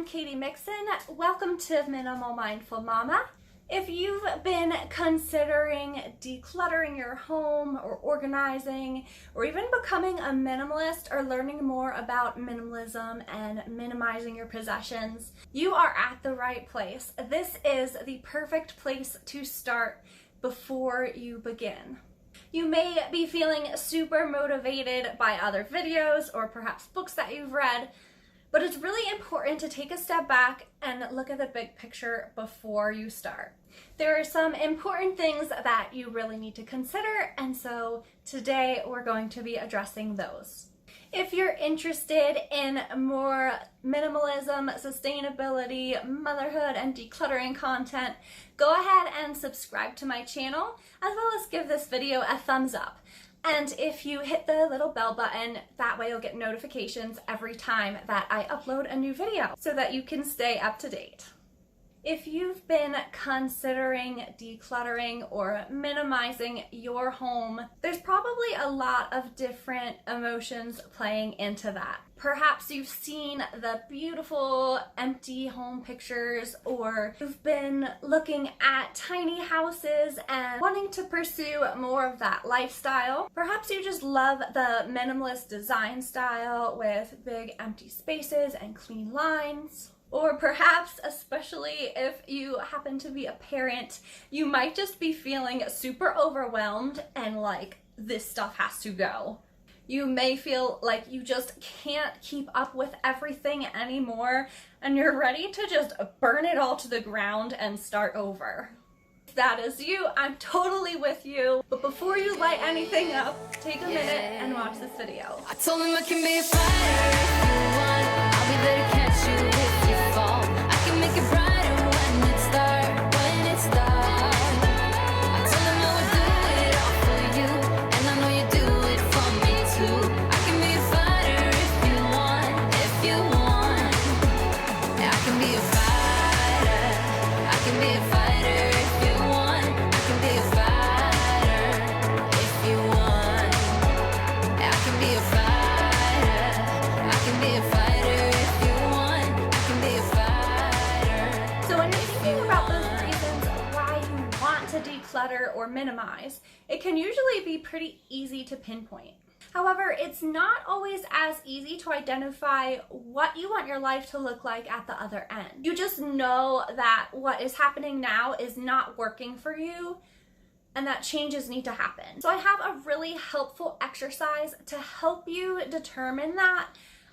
I'm Katie Mixon. Welcome to Minimal Mindful Mama. If you've been considering decluttering your home or organizing or even becoming a minimalist or learning more about minimalism and minimizing your possessions, you are at the right place. This is the perfect place to start before you begin. You may be feeling super motivated by other videos or perhaps books that you've read, but it's really important to take a step back and look at the big picture before you start. There are some important things that you really need to consider, and so today we're going to be addressing those. If you're interested in more minimalism, sustainability, motherhood, and decluttering content, go ahead and subscribe to my channel, as well as give this video a thumbs up. And if you hit the little bell button, that way you'll get notifications every time that I upload a new video so that you can stay up to date. If you've been considering decluttering or minimizing your home, there's probably a lot of different emotions playing into that. Perhaps you've seen the beautiful empty home pictures, or you've been looking at tiny houses and wanting to pursue more of that lifestyle. Perhaps you just love the minimalist design style with big empty spaces and clean lines. Or perhaps, especially if you happen to be a parent, you might just be feeling super overwhelmed and like this stuff has to go. You may feel like you just can't keep up with everything anymore and you're ready to just burn it all to the ground and start over. If that is you, I'm totally with you. But before you light anything up, take a minute and watch this video. I told him I can be a fighter if you want. I'll be there to catch you if you fall. I can make it brighter when it's dark, when it's dark. I told him I would do it all for you, and I know you do it for me too. I can be a fighter if you want, if you want. Yeah, I can be a fighter. I can be a fighter if you want. I can be a fighter if you want. Yeah, I can be a fighter. I can be a fighter if you want. I can be a fighter. So when you're thinking about those reasons why you want to declutter or minimize, it can usually be pretty easy to pinpoint. However, it's not always as easy to identify what you want your life to look like at the other end. You just know that what is happening now is not working for you and that changes need to happen. So I have a really helpful exercise to help you determine that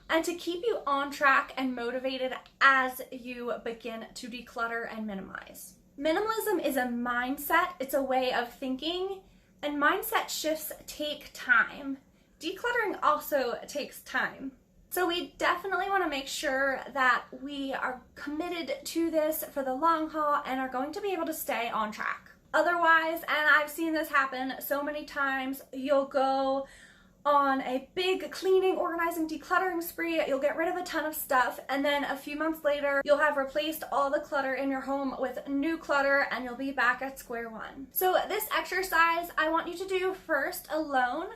and to keep you on track and motivated as you begin to declutter and minimize. Minimalism is a mindset, it's a way of thinking, and mindset shifts take time. Decluttering also takes time. So we definitely want to make sure that we are committed to this for the long haul and are going to be able to stay on track. Otherwise, and I've seen this happen so many times, you'll go on a big cleaning, organizing, decluttering spree, you'll get rid of a ton of stuff, and then a few months later, you'll have replaced all the clutter in your home with new clutter and you'll be back at square one. So this exercise I want you to do first alone,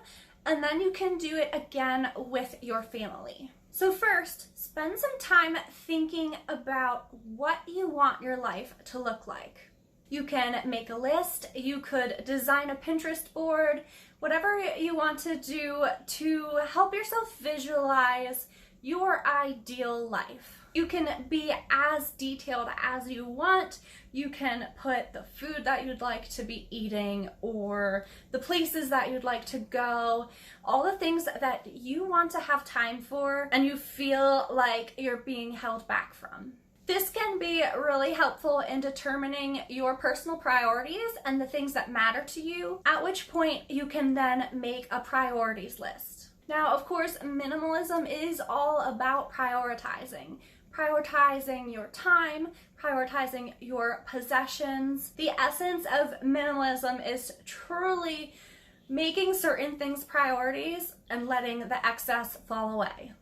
and then you can do it again with your family. So first, spend some time thinking about what you want your life to look like. You can make a list, you could design a Pinterest board, whatever you want to do to help yourself visualize your ideal life. You can be as detailed as you want. You can put the food that you'd like to be eating or the places that you'd like to go, all the things that you want to have time for and you feel like you're being held back from. This can be really helpful in determining your personal priorities and the things that matter to you, at which point you can then make a priorities list. Now, of course, minimalism is all about prioritizing. Prioritizing your time, prioritizing your possessions. The essence of minimalism is truly making certain things priorities and letting the excess fall away.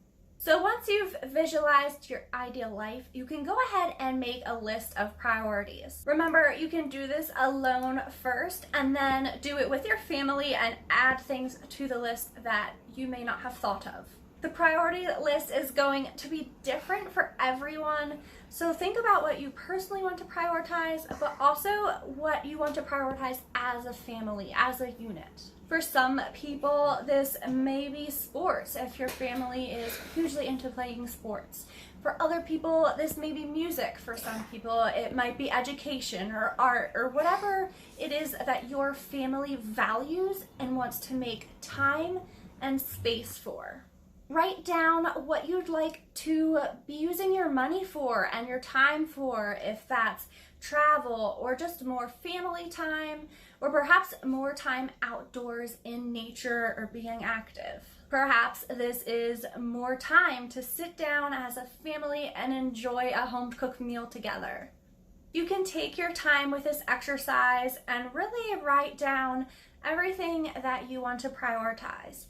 So once you've visualized your ideal life, you can go ahead and make a list of priorities. Remember, you can do this alone first and then do it with your family and add things to the list that you may not have thought of. The priority list is going to be different for everyone, so think about what you personally want to prioritize, but also what you want to prioritize as a family, as a unit. For some people, this may be sports if your family is hugely into playing sports. For other people, this may be music. For some people, it might be education or art or whatever it is that your family values and wants to make time and space for. Write down what you'd like to be using your money for and your time for, if that's travel or just more family time, or perhaps more time outdoors in nature or being active. Perhaps this is more time to sit down as a family and enjoy a home-cooked meal together. You can take your time with this exercise and really write down everything that you want to prioritize.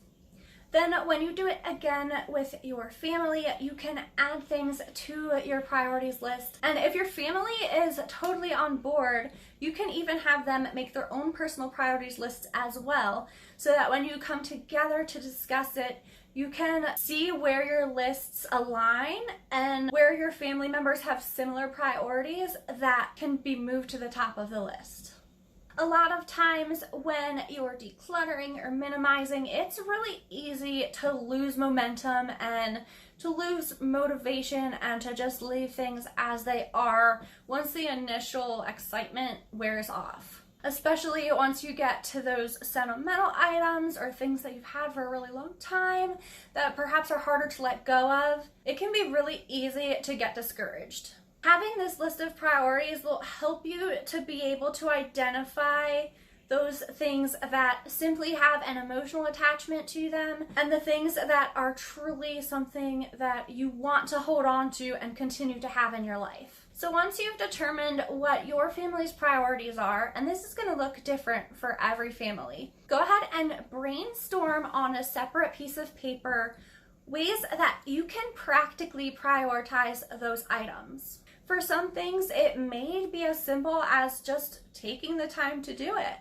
Then when you do it again with your family, you can add things to your priorities list. And if your family is totally on board, you can even have them make their own personal priorities lists as well, so that when you come together to discuss it, you can see where your lists align and where your family members have similar priorities that can be moved to the top of the list. A lot of times when you're decluttering or minimizing, it's really easy to lose momentum and to lose motivation and to just leave things as they are once the initial excitement wears off. Especially once you get to those sentimental items or things that you've had for a really long time that perhaps are harder to let go of, it can be really easy to get discouraged. Having this list of priorities will help you to be able to identify those things that simply have an emotional attachment to them and the things that are truly something that you want to hold on to and continue to have in your life. So once you've determined what your family's priorities are, and this is going to look different for every family, go ahead and brainstorm on a separate piece of paper ways that you can practically prioritize those items. For some things, it may be as simple as just taking the time to do it.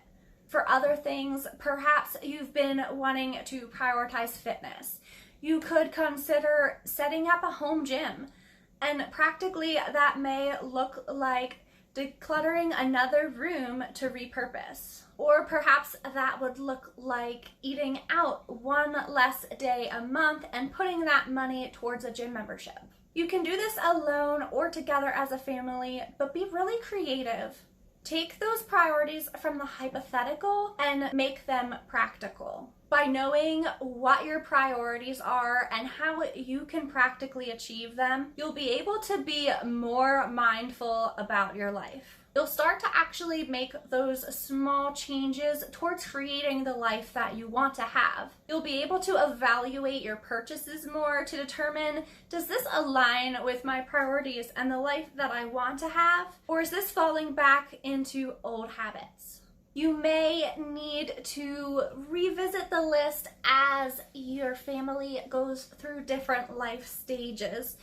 For other things, perhaps you've been wanting to prioritize fitness. You could consider setting up a home gym, and practically that may look like decluttering another room to repurpose. Or perhaps that would look like eating out one less day a month and putting that money towards a gym membership. You can do this alone or together as a family, but be really creative. Take those priorities from the hypothetical and make them practical. By knowing what your priorities are and how you can practically achieve them, you'll be able to be more mindful about your life. You'll start to actually make those small changes towards creating the life that you want to have. You'll be able to evaluate your purchases more to determine, does this align with my priorities and the life that I want to have? Or is this falling back into old habits? You may need to revisit the list as your family goes through different life stages.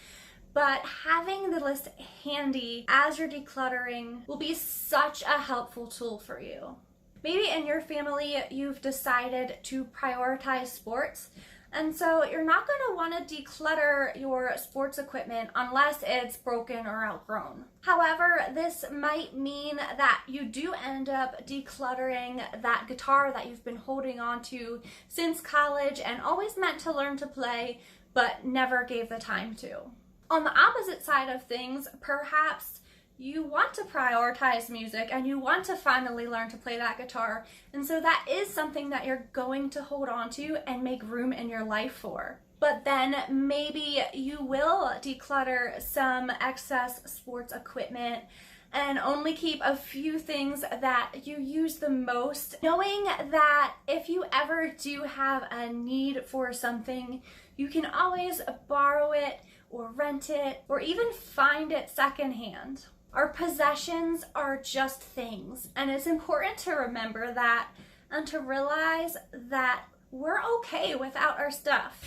But having the list handy as you're decluttering will be such a helpful tool for you. Maybe in your family you've decided to prioritize sports, and so you're not going to want to declutter your sports equipment unless it's broken or outgrown. However, this might mean that you do end up decluttering that guitar that you've been holding on to since college and always meant to learn to play, but never gave the time to. On the opposite side of things, perhaps you want to prioritize music and you want to finally learn to play that guitar, and so that is something that you're going to hold on to and make room in your life for. But then maybe you will declutter some excess sports equipment and only keep a few things that you use the most, knowing that if you ever do have a need for something, you can always borrow it or rent it, or even find it secondhand. Our possessions are just things, and it's important to remember that and to realize that we're okay without our stuff.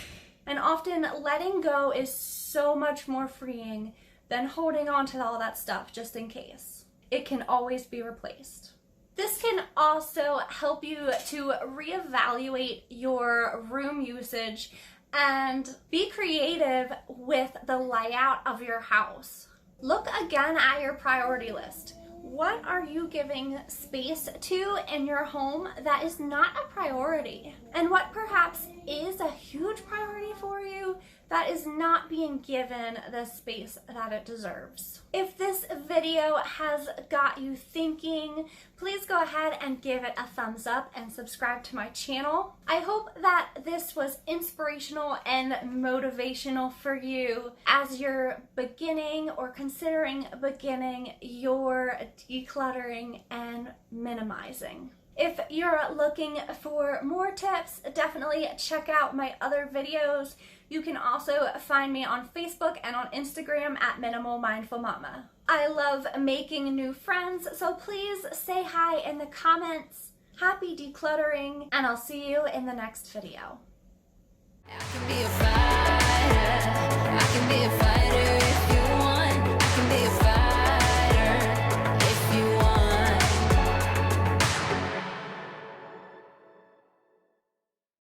And often letting go is so much more freeing than holding on to all that stuff just in case. It can always be replaced. This can also help you to reevaluate your room usage and be creative with the layout of your house. Look again at your priority list. What are you giving space to in your home that is not a priority? And what perhaps is a huge priority for you that is not being given the space that it deserves? If this video has got you thinking, please go ahead and give it a thumbs up and subscribe to my channel. I hope that this was inspirational and motivational for you as you're beginning or considering beginning your decluttering and minimizing. If you're looking for more tips, definitely check out my other videos. You can also find me on Facebook and on Instagram at Minimal Mindful Mama. I love making new friends, so please say hi in the comments. Happy decluttering, and I'll see you in the next video. I can be a fighter. I can be a